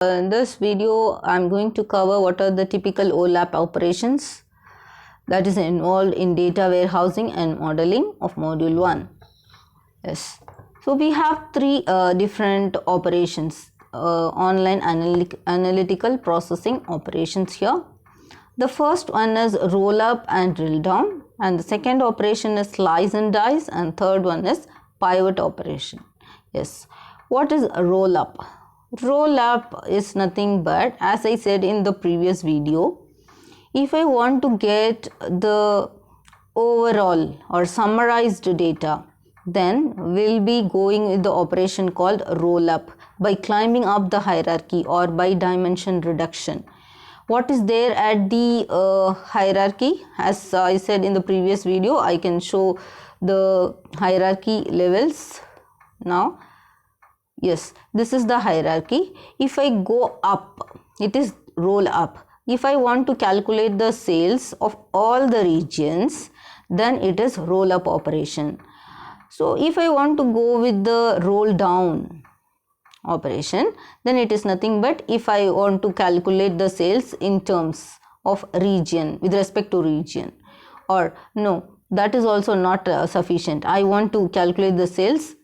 In this video, I'm going to cover what are the typical OLAP operations that is involved in data warehousing and modeling of module 1. Yes. So we have three different operations, online analytical processing operations here. The first one is roll up and drill down, and the second operation is slice and dice, and third one is pivot operation. Yes. What is roll up? Roll up is nothing but, as I said in the previous video, if I want to get the overall or summarized data, then we'll be going with the operation called roll up by climbing up the hierarchy or by dimension reduction. What is there at the hierarchy? As I said in the previous video, I can show the hierarchy levels now. Yes, this is the hierarchy. If I go up, it is roll up. If I want to calculate the sales of all the regions, then it is roll up operation. So if I want to go with the roll down operation, then it is nothing but if I want to calculate the sales in terms of region, with respect to region, or no, that is also not sufficient. I want to calculate the sales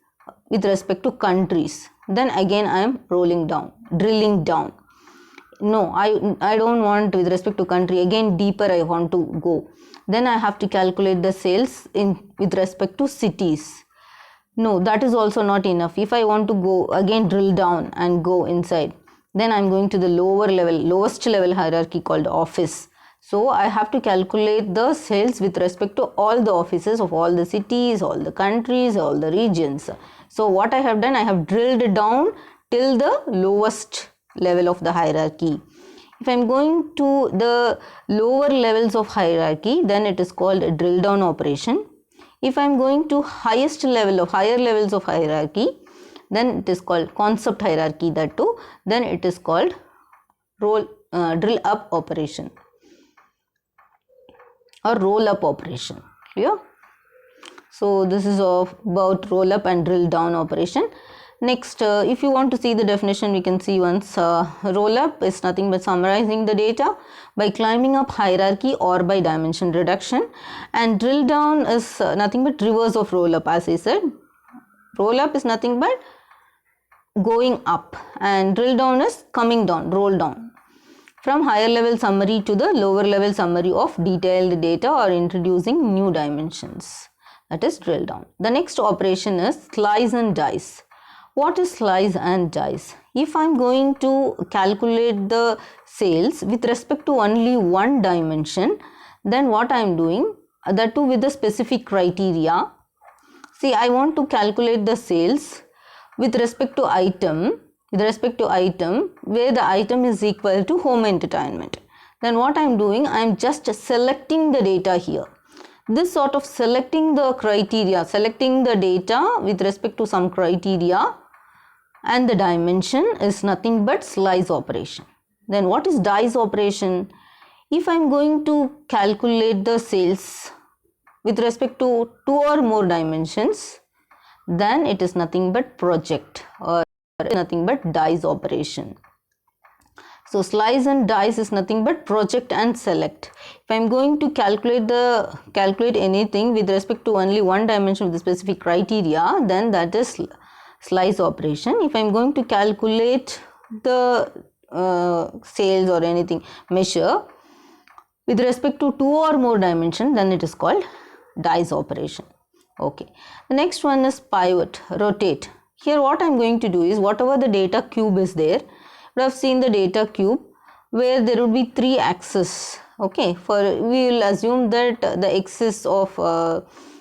with respect to countries, then again I am rolling down, drilling down. No, I don't want with respect to country, again deeper I want to go, then I have to calculate the sales with respect to cities. No, that is also not enough. If I want to go again drill down and go inside, then I'm going to the lowest level hierarchy called office. So I have to calculate the sales with respect to all the offices of all the cities, all the countries, all the regions. So what I have done, I have drilled down till the lowest level of the hierarchy. If I am going to the lower levels of hierarchy, then it is called a drill down operation. If I am going to higher levels of hierarchy, then it is called concept hierarchy, that too, then it is called drill up operation or roll up operation. Clear? So this is about roll up and drill down operation. Next, if you want to see the definition, we can see once. Roll up is nothing but summarizing the data by climbing up hierarchy or by dimension reduction, and drill down is nothing but reverse of roll up. As I said, roll up is nothing but going up, and drill down is coming down, roll down from higher level summary to the lower level summary of detailed data or introducing new dimensions. That is drill down. The next operation is slice and dice. What is slice and dice? If I am going to calculate the sales with respect to only one dimension, then what I am doing, that too with the specific criteria. See, I want to calculate the sales with respect to item, where the item is equal to home entertainment. Then what I am doing, I am just selecting the data here. This sort of selecting the criteria, selecting the data with respect to some criteria and the dimension is nothing but slice operation. Then what is dice operation? If I am going to calculate the sales with respect to two or more dimensions, then it is nothing but project or nothing but dice operation. So slice and dice is nothing but project and select. If I am going to calculate anything with respect to only one dimension with the specific criteria, then that is slice operation. If I am going to calculate the sales or anything measure with respect to two or more dimension, then it is called dice operation. Okay. The next one is pivot, rotate. Here what I am going to do is, whatever the data cube is there, we have seen the data cube where there would be three axes. Okay, we will assume that the axis of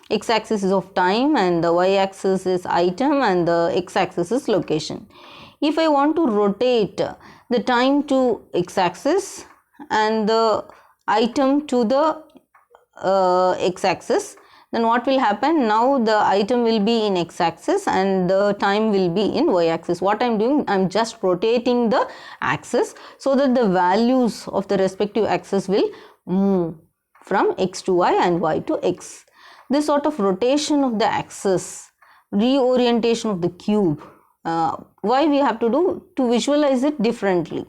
x-axis is of time, and the y-axis is item, and the x-axis is location. If I want to rotate the time to x-axis and the item to the x-axis, then what will happen? Now the item will be in x-axis and the time will be in y-axis. What I am doing, I am just rotating the axis so that the values of the respective axis will move from x to y and y to x. This sort of rotation of the axis, reorientation of the cube why we have to do? To visualize it differently,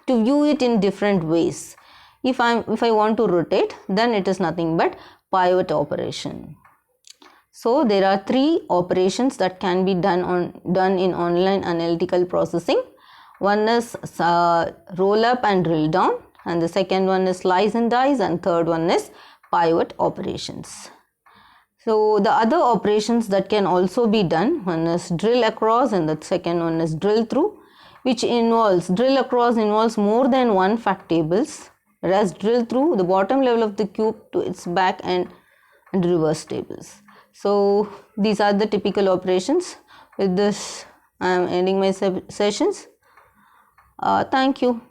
to view it in different ways. If I want to rotate, then it is nothing but pivot operation. So there are three operations that can be done in online analytical processing. One is roll up and drill down, and the second one is slice and dice, and third one is pivot operations. So the other operations that can also be done, one is drill across and the second one is drill through, which involves, drill across involves more than one fact tables, whereas drill through the bottom level of the cube to its back and reverse tables. So these are the typical operations. With this I am ending my sessions. Thank you.